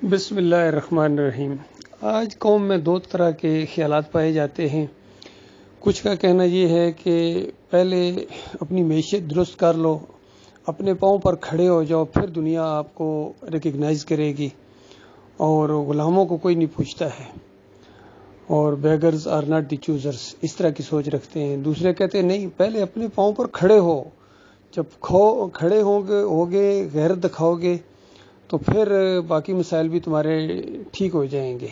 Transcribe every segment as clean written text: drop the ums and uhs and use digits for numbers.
بسم اللہ الرحمن الرحیم۔ آج قوم میں دو طرح کے خیالات پائے جاتے ہیں۔ کچھ کا کہنا یہ ہے کہ پہلے اپنی معیشت درست کر لو، اپنے پاؤں پر کھڑے ہو جاؤ، پھر دنیا آپ کو ریکگنائز کرے گی اور غلاموں کو کوئی نہیں پوچھتا ہے، اور beggars are not the choosers, اس طرح کی سوچ رکھتے ہیں۔ دوسرے کہتے ہیں نہیں، پہلے اپنے پاؤں پر کھڑے ہو، جب کھڑے ہوگے غیرت دکھاؤ گے تو پھر باقی مسائل بھی تمہارے ٹھیک ہو جائیں گے۔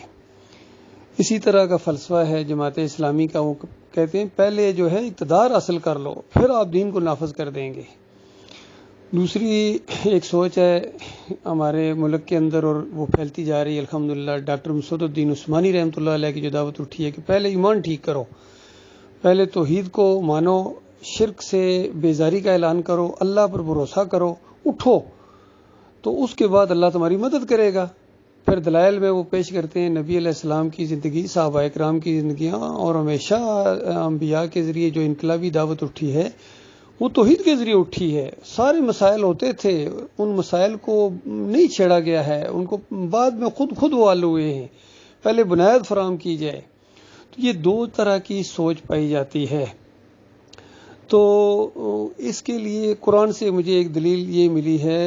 اسی طرح کا فلسفہ ہے جماعت اسلامی کا، وہ کہتے ہیں پہلے جو ہے اقتدار حاصل کر لو، پھر آپ دین کو نافذ کر دیں گے۔ دوسری ایک سوچ ہے ہمارے ملک کے اندر، اور وہ پھیلتی جا رہی ہے الحمدللہ، ڈاکٹر مسعود الدین عثمانی رحمۃ اللہ علیہ کی جو دعوت اٹھی ہے کہ پہلے ایمان ٹھیک کرو، پہلے توحید کو مانو، شرک سے بیزاری کا اعلان کرو، اللہ پر بھروسہ کرو، اٹھو، تو اس کے بعد اللہ تمہاری مدد کرے گا۔ پھر دلائل میں وہ پیش کرتے ہیں نبی علیہ السلام کی زندگی، صحابہ کرام کی زندگیاں، اور ہمیشہ انبیاء کے ذریعے جو انقلابی دعوت اٹھی ہے وہ توحید کے ذریعے اٹھی ہے۔ سارے مسائل ہوتے تھے، ان مسائل کو نہیں چھیڑا گیا ہے، ان کو بعد میں خود وہ حل ہوئے ہیں، پہلے بنیاد فراہم کی جائے۔ تو یہ دو طرح کی سوچ پائی جاتی ہے۔ تو اس کے لیے قرآن سے مجھے ایک دلیل یہ ملی ہے،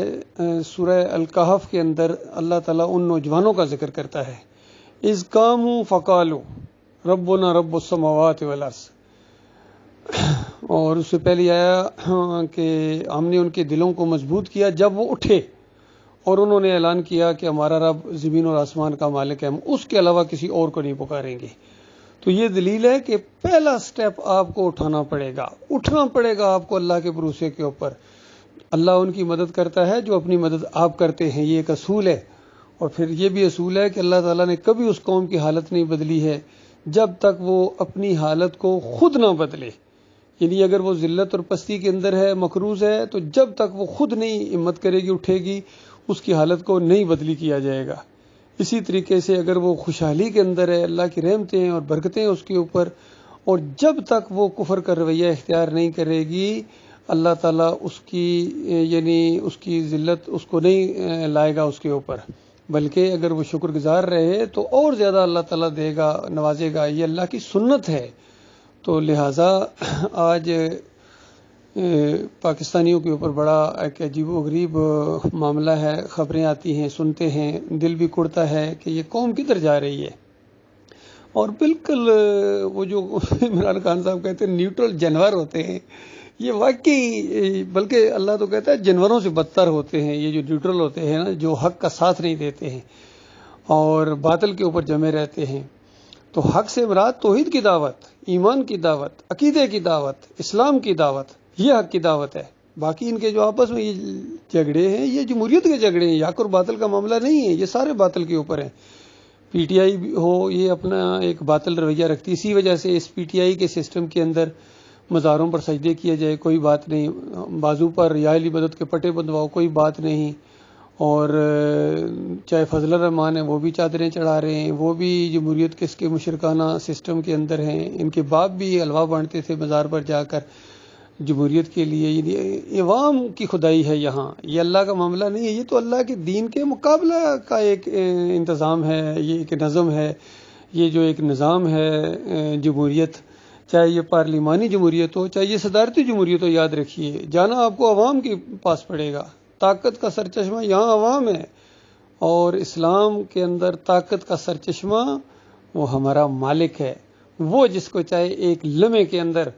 سورہ الکہف کے اندر اللہ تعالیٰ ان نوجوانوں کا ذکر کرتا ہے، اذ قاموا فقالوا ربنا رب السماوات والارض، اور اس سے پہلے آیا کہ ہم نے ان کے دلوں کو مضبوط کیا جب وہ اٹھے اور انہوں نے اعلان کیا کہ ہمارا رب زمین اور آسمان کا مالک ہے، ہم اس کے علاوہ کسی اور کو نہیں پکاریں گے۔ تو یہ دلیل ہے کہ پہلا سٹیپ آپ کو اٹھانا پڑے گا آپ کو اللہ کے بھروسے کے اوپر۔ اللہ ان کی مدد کرتا ہے جو اپنی مدد آپ کرتے ہیں، یہ ایک اصول ہے۔ اور پھر یہ بھی اصول ہے کہ اللہ تعالیٰ نے کبھی اس قوم کی حالت نہیں بدلی ہے جب تک وہ اپنی حالت کو خود نہ بدلے۔ یعنی اگر وہ ذلت اور پستی کے اندر ہے، مقروض ہے، تو جب تک وہ خود نہیں ہمت کرے گی، اٹھے گی، اس کی حالت کو نہیں بدلی کیا جائے گا۔ اسی طریقے سے اگر وہ خوشحالی کے اندر ہے، اللہ کی رحمتیں اور برکتیں اس کے اوپر، اور جب تک وہ کفر کا رویہ اختیار نہیں کرے گی، اللہ تعالیٰ اس کی ذلت اس کو نہیں لائے گا اس کے اوپر، بلکہ اگر وہ شکر گزار رہے تو اور زیادہ اللہ تعالیٰ دے گا، نوازے گا۔ یہ اللہ کی سنت ہے۔ تو لہٰذا آج پاکستانیوں کے اوپر بڑا ایک عجیب و غریب معاملہ ہے، خبریں آتی ہیں، سنتے ہیں، دل بھی کڑتا ہے کہ یہ قوم کدھر جا رہی ہے۔ اور بالکل وہ جو عمران خان صاحب کہتے ہیں نیوٹرل جانور ہوتے ہیں، یہ واقعی، بلکہ اللہ تو کہتا ہے جانوروں سے بدتر ہوتے ہیں یہ جو نیوٹرل ہوتے ہیں نا، جو حق کا ساتھ نہیں دیتے ہیں اور باطل کے اوپر جمے رہتے ہیں۔ تو حق سے مراد توحید کی دعوت، ایمان کی دعوت، عقیدے کی دعوت، اسلام کی دعوت، یہ حق کی دعوت ہے۔ باقی ان کے جو آپس میں یہ جھگڑے ہیں، یہ جمہوریت کے جھگڑے ہیں، حق اور باطل کا معاملہ نہیں ہے، یہ سارے باطل کے اوپر ہیں۔ پی ٹی آئی ہو، یہ اپنا ایک باطل رویہ رکھتی، اسی وجہ سے اس پی ٹی آئی کے سسٹم کے اندر مزاروں پر سجدے کیا جائے کوئی بات نہیں، بازو پر یا علی مدد کے پٹے بندھواؤ کوئی بات نہیں، اور چاہے فضل الرحمان ہیں وہ بھی چادریں چڑھا رہے ہیں، وہ بھی جمہوریت کے اس کے مشرکانہ سسٹم کے اندر ہیں، ان کے باپ بھی حلوہ بانٹتے تھے مزار پر جا کر جمہوریت کے لیے۔ یہ عوام کی خدائی ہے، یہاں یہ اللہ کا معاملہ نہیں ہے، یہ تو اللہ کے دین کے مقابلہ کا ایک انتظام ہے، یہ ایک نظم ہے، یہ جو ایک نظام ہے جمہوریت، چاہے یہ پارلیمانی جمہوریت ہو، چاہے یہ صدارتی جمہوریت ہو، یاد رکھیے جانا آپ کو عوام کے پاس پڑے گا۔ طاقت کا سرچشمہ یہاں عوام ہے، اور اسلام کے اندر طاقت کا سرچشمہ وہ ہمارا مالک ہے، وہ جس کو چاہے ایک لمحے کے اندر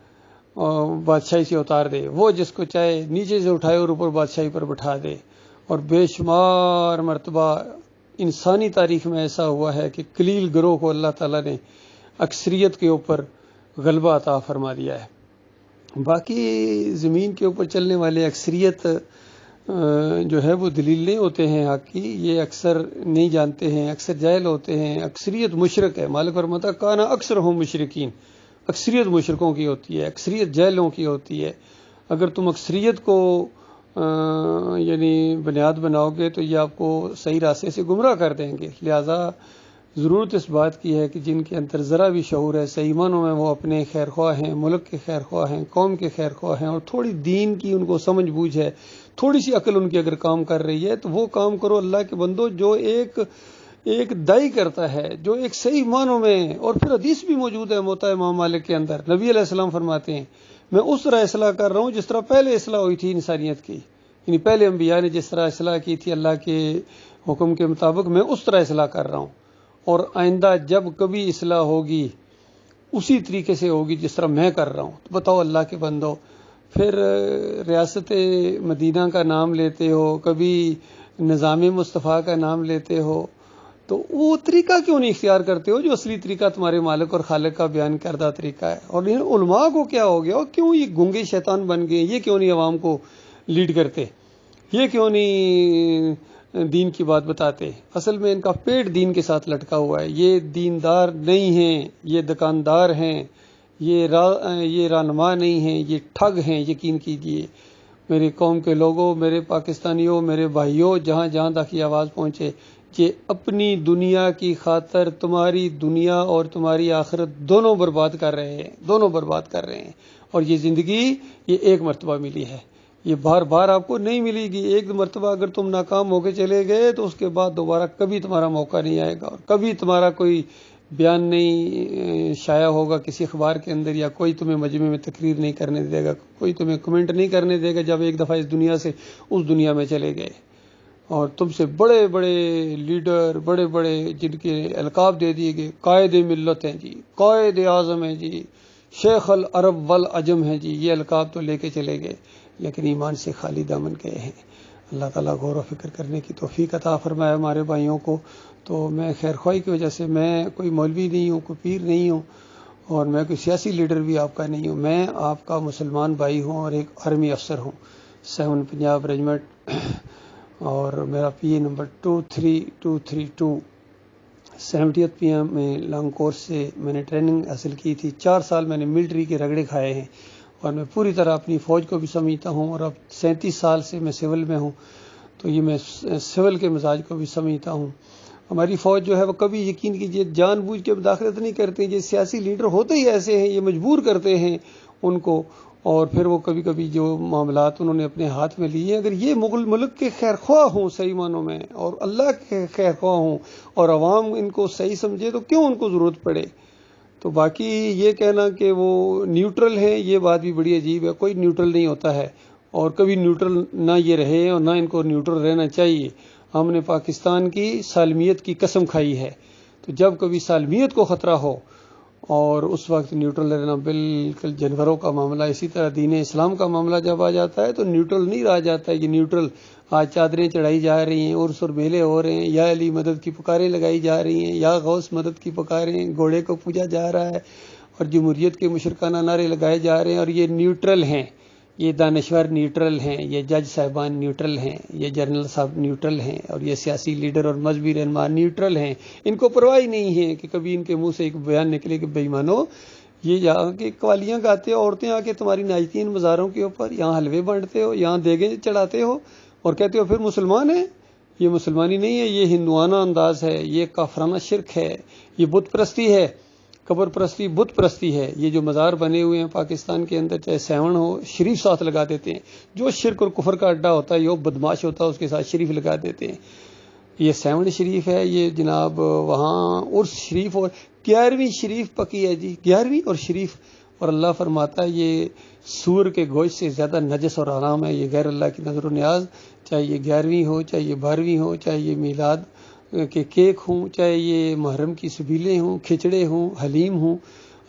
بادشاہی سے اتار دے، وہ جس کو چاہے نیچے سے اٹھائے اور اوپر بادشاہی پر بٹھا دے۔ اور بے شمار مرتبہ انسانی تاریخ میں ایسا ہوا ہے کہ قلیل گروہ کو اللہ تعالیٰ نے اکثریت کے اوپر غلبہ عطا فرما دیا ہے۔ باقی زمین کے اوپر چلنے والے اکثریت جو ہے وہ دلیل نہیں ہوتے ہیں حق کی، یہ اکثر نہیں جانتے ہیں، اکثر جاہل ہوتے ہیں، اکثریت مشرک ہے۔ مالک فرماتا کانا اکثرہم مشرکین، اکثریت مشرکوں کی ہوتی ہے، اکثریت جاہلوں کی ہوتی ہے۔ اگر تم اکثریت کو بنیاد بناؤ گے تو یہ آپ کو صحیح راستے سے گمراہ کر دیں گے۔ لہذا ضرورت اس بات کی ہے کہ جن کے اندر ذرا بھی شعور ہے، صحیح معنوں میں وہ اپنے خیر خواہ ہیں، ملک کے خیر خواہ ہیں، قوم کے خیر خواہ ہیں، اور تھوڑی دین کی ان کو سمجھ بوجھ ہے، تھوڑی سی عقل ان کی اگر کام کر رہی ہے تو وہ کام کرو اللہ کے بندو جو ایک دائی کرتا ہے، جو ایک صحیح معنوں میں، اور پھر حدیث بھی موجود ہے موطا امام مالک کے اندر، نبی علیہ السلام فرماتے ہیں میں اس طرح اصلاح کر رہا ہوں جس طرح پہلے اصلاح ہوئی تھی انسانیت کی، یعنی پہلے انبیاء نے جس طرح اصلاح کی تھی اللہ کے حکم کے مطابق میں اس طرح اصلاح کر رہا ہوں، اور آئندہ جب کبھی اصلاح ہوگی اسی طریقے سے ہوگی جس طرح میں کر رہا ہوں۔ تو بتاؤ اللہ کے بندو، پھر ریاست مدینہ کا نام لیتے ہو، کبھی نظام مصطفیٰ کا نام لیتے ہو، تو وہ طریقہ کیوں نہیں اختیار کرتے ہو جو اصلی طریقہ تمہارے مالک اور خالق کا بیان کردہ طریقہ ہے؟ اور ان علماء کو کیا ہو گیا، اور کیوں یہ گونگے شیطان بن گئے؟ یہ کیوں نہیں عوام کو لیڈ کرتے؟ یہ کیوں نہیں دین کی بات بتاتے؟ اصل میں ان کا پیٹ دین کے ساتھ لٹکا ہوا ہے، یہ دیندار نہیں ہیں، یہ دکاندار ہیں، یہ رہنما نہیں ہیں، یہ ٹھگ ہیں۔ یقین کیجیے میرے قوم کے لوگوں، میرے پاکستانیوں، میرے بھائیوں، جہاں جہاں تک یہ آواز پہنچے، یہ اپنی دنیا کی خاطر تمہاری دنیا اور تمہاری آخرت دونوں برباد کر رہے ہیں، دونوں برباد کر رہے ہیں۔ اور یہ زندگی یہ ایک مرتبہ ملی ہے، یہ بار بار آپ کو نہیں ملے گی۔ ایک مرتبہ اگر تم ناکام ہو کے چلے گئے تو اس کے بعد دوبارہ کبھی تمہارا موقع نہیں آئے گا، اور کبھی تمہارا کوئی بیان نہیں شائع ہوگا کسی اخبار کے اندر، یا کوئی تمہیں مجمع میں تقریر نہیں کرنے دے گا، کوئی تمہیں کمنٹ نہیں کرنے دے گا جب ایک دفعہ اس دنیا سے اس دنیا میں چلے گئے۔ اور تم سے بڑے بڑے لیڈر، بڑے بڑے جن کے القاب دے دیے گئے، قائد ملت ہیں جی، قائد اعظم ہیں جی، شیخ العرب والعجم ہیں جی، یہ القاب تو لے کے چلے گئے، لیکن ایمان سے خالی دامن گئے ہیں۔ اللہ تعالیٰ غور و فکر کرنے کی توفیق عطا فرمائے ہمارے بھائیوں کو۔ تو میں خیر خواہی کی وجہ سے، میں کوئی مولوی نہیں ہوں، کوئی پیر نہیں ہوں، اور میں کوئی سیاسی لیڈر بھی آپ کا نہیں ہوں، میں آپ کا مسلمان بھائی ہوں اور ایک آرمی افسر ہوں، 7 پنجاب ریجمنٹ، اور میرا پی اے نمبر 23232، 70th PM میں لانگ کورس سے میں نے ٹریننگ حاصل کی تھی۔ 4 سال میں نے ملٹری کے رگڑے کھائے ہیں، اور میں پوری طرح اپنی فوج کو بھی سمجھتا ہوں، اور اب 37 سال سے میں سول میں ہوں، تو یہ میں سول کے مزاج کو بھی سمجھتا ہوں۔ ہماری فوج جو ہے وہ کبھی، یقین کیجیے، جان بوجھ کے مداخلت نہیں کرتے، یہ سیاسی لیڈر ہوتے ہی ایسے ہیں، یہ مجبور کرتے ہیں ان کو، اور پھر وہ کبھی کبھی جو معاملات انہوں نے اپنے ہاتھ میں لیے، اگر یہ ملک کے خیر خواہ ہوں صحیح معنوں میں، اور اللہ کے خیر خواہ ہوں، اور عوام ان کو صحیح سمجھے، تو کیوں ان کو ضرورت پڑے؟ تو باقی یہ کہنا کہ وہ نیوٹرل ہیں، یہ بات بھی بڑی عجیب ہے، کوئی نیوٹرل نہیں ہوتا ہے، اور کبھی نیوٹرل نہ یہ رہے اور نہ ان کو نیوٹرل رہنا چاہیے۔ ہم نے پاکستان کی سالمیت کی قسم کھائی ہے، تو جب کبھی سالمیت کو خطرہ ہو اور اس وقت نیوٹرل رہنا بالکل جانوروں کا معاملہ۔ اسی طرح دین اسلام کا معاملہ جب آ جاتا ہے تو نیوٹرل نہیں رہ جاتا ہے، یہ نیوٹرل آج چادریں چڑھائی جا رہی ہیں، عرس اور میلے ہو رہے ہیں، یا علی مدد کی پکاریں لگائی جا رہی ہیں، یا غوث مدد کی پکاریں، گھوڑے کو پوجا جا رہا ہے، اور جمہوریت کے مشرکانہ نعرے لگائے جا رہے ہیں، اور یہ نیوٹرل ہیں، یہ دانشور نیوٹرل ہیں، یہ جج صاحبان نیوٹرل ہیں، یہ جنرل صاحب نیوٹرل ہیں، اور یہ سیاسی لیڈر اور مذہبی رہنما نیوٹرل ہیں۔ ان کو پرواہ نہیں ہے کہ کبھی ان کے منہ سے ایک بیان نکلے کہ بے ایمانو، یہ یہاں کے قوالیاں گاتے ہو، عورتیں آ کے تمہاری ناچتی مزاروں کے اوپر، یہاں حلوے بانٹتے ہو، یہاں دیگیں چڑھاتے ہو، اور کہتے ہو پھر مسلمان ہیں۔ یہ مسلمانی نہیں ہے، یہ ہندوانہ انداز ہے، یہ کافرانہ شرک ہے، یہ بت پرستی ہے، قبر پرستی، بت پرستی ہے۔ یہ جو مزار بنے ہوئے ہیں پاکستان کے اندر، چاہے سیون ہو، شریف ساتھ لگا دیتے ہیں، جو شرک اور کفر کا اڈا ہوتا ہے، یہ بدماش ہوتا ہے، اس کے ساتھ شریف لگا دیتے ہیں۔ یہ 7 شریف ہے، یہ جناب وہاں عرس شریف، اور 11ویں شریف پکی ہے جی، 11ویں اور شریف، اور اللہ فرماتا ہے یہ سور کے گوشت سے زیادہ نجس اور حرام ہے، یہ غیر اللہ کی نظر و نیاز، چاہے یہ 11ویں ہو، چاہے یہ 12ویں ہو، چاہے یہ میلاد کے کیک ہوں، چاہے یہ محرم کی سبیلیں ہوں، کھچڑے ہوں، حلیم ہوں،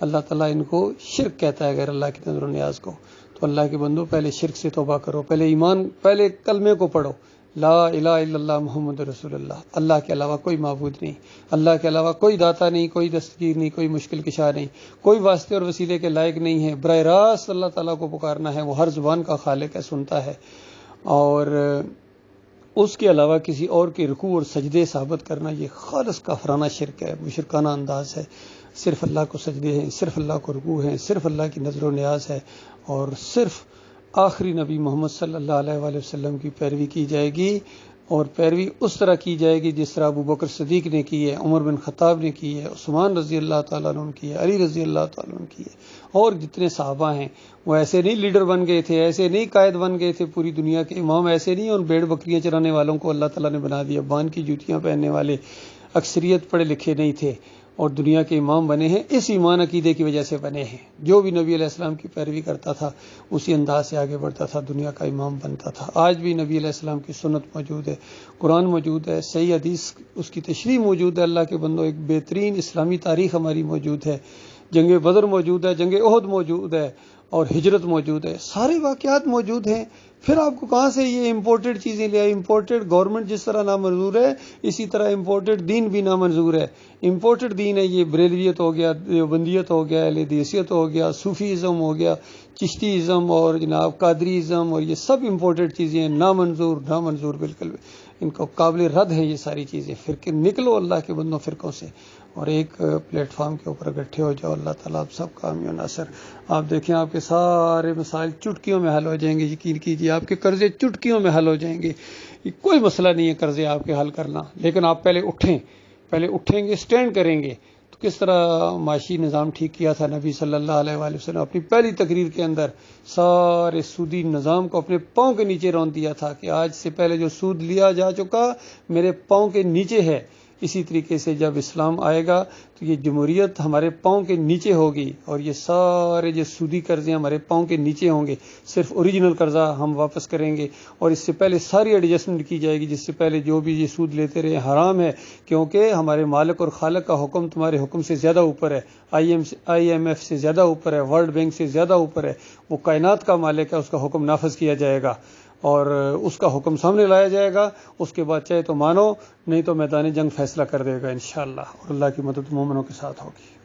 اللہ تعالیٰ ان کو شرک کہتا ہے، غیر اللہ کی نظر و نیاز کو۔ تو اللہ کے بندو، پہلے شرک سے توبہ کرو، پہلے ایمان، پہلے کلمے کو پڑھو، لا الہ الا اللہ محمد رسول اللہ، اللہ کے علاوہ کوئی معبود نہیں، اللہ کے علاوہ کوئی داتا نہیں، کوئی دستگیر نہیں، کوئی مشکل کشا نہیں، کوئی واسطے اور وسیلے کے لائق نہیں ہے، براہ راست اللہ تعالیٰ کو پکارنا ہے، وہ ہر زبان کا خالق ہے، سنتا ہے، اور اس کے علاوہ کسی اور کے رکوع اور سجدے ثابت کرنا یہ خالص کافرانہ شرک ہے، مشرکانہ انداز ہے۔ صرف اللہ کو سجدے ہیں، صرف اللہ کو رکوع ہیں، صرف اللہ کی نظر و نیاز ہے، اور صرف آخری نبی محمد صلی اللہ علیہ وآلہ وسلم کی پیروی کی جائے گی۔ اور پیروی اس طرح کی جائے گی جس طرح ابو بکر صدیق نے کی ہے، عمر بن خطاب نے کی ہے، عثمان رضی اللہ تعالیٰ عنہ کی ہے، علی رضی اللہ تعالیٰ عنہ کی ہے، اور جتنے صحابہ ہیں وہ ایسے نہیں لیڈر بن گئے تھے، ایسے نہیں قائد بن گئے تھے، پوری دنیا کے امام ایسے نہیں، اور بھیڑ بکریاں چرانے والوں کو اللہ تعالیٰ نے بنا دیا، بان کی جوتیاں پہننے والے اکثریت پڑھے لکھے نہیں تھے اور دنیا کے امام بنے ہیں، اس ایمان عقیدے کی وجہ سے بنے ہیں۔ جو بھی نبی علیہ السلام کی پیروی کرتا تھا اسی انداز سے آگے بڑھتا تھا، دنیا کا امام بنتا تھا۔ آج بھی نبی علیہ السلام کی سنت موجود ہے، قرآن موجود ہے، صحیح حدیث اس کی تشریح موجود ہے۔ اللہ کے بندوں، ایک بہترین اسلامی تاریخ ہماری موجود ہے، جنگ بدر موجود ہے، جنگ احد موجود ہے، اور ہجرت موجود ہے، سارے واقعات موجود ہیں۔ پھر آپ کو کہاں سے یہ امپورٹڈ چیزیں لے آئے؟ امپورٹڈ گورنمنٹ جس طرح نامنظور ہے اسی طرح امپورٹڈ دین بھی نامنظور ہے۔ امپورٹڈ دین ہے یہ بریلویت ہو گیا، دیوبندیت ہو گیا، اہل حدیثیت ہو گیا، صوفی ازم ہو گیا، چشتی ازم اور جناب قادری ازم، اور یہ سب امپورٹڈ چیزیں ہیں، نامنظور بالکل، ان کو قابل رد ہیں یہ ساری چیزیں۔ فرقے نکلو اللہ کے بندوں فرقوں سے، اور ایک پلیٹ فارم کے اوپر اکٹھے ہو جاؤ۔ اللہ تعالیٰ آپ سب کامیاب و ناصر۔ آپ دیکھیں آپ کے سارے مسائل چٹکیوں میں حل ہو جائیں گے، یقین کیجیے آپ کے قرضے چٹکیوں میں حل ہو جائیں گے۔ یہ کوئی مسئلہ نہیں ہے قرضے آپ کے حل کرنا، لیکن آپ پہلے اٹھیں گے، سٹینڈ کریں گے۔ تو کس طرح معاشی نظام ٹھیک کیا تھا نبی صلی اللہ علیہ وآلہ وسلم اپنی پہلی تقریر کے اندر، سارے سودی نظام کو اپنے پاؤں کے نیچے رون دیا تھا کہ آج سے پہلے جو سود لیا جا چکا میرے پاؤں کے نیچے ہے۔ اسی طریقے سے جب اسلام آئے گا تو یہ جمہوریت ہمارے پاؤں کے نیچے ہوگی، اور یہ سارے جو سودی قرضے ہمارے پاؤں کے نیچے ہوں گے، صرف اوریجنل قرضہ ہم واپس کریں گے، اور اس سے پہلے ساری ایڈجسٹمنٹ کی جائے گی۔ جس سے پہلے جو بھی یہ سود لیتے رہے حرام ہے، کیونکہ ہمارے مالک اور خالق کا حکم تمہارے حکم سے زیادہ اوپر ہے، آئی ایم ایف سے زیادہ اوپر ہے، ورلڈ بینک سے زیادہ اوپر ہے۔ وہ کائنات کا مالک ہے، اس کا حکم نافذ کیا جائے گا، اور اس کا حکم سامنے لایا جائے گا۔ اس کے بعد چاہے تو مانو، نہیں تو میدان جنگ فیصلہ کر دے گا انشاءاللہ، اور اللہ کی مدد مومنوں کے ساتھ ہوگی۔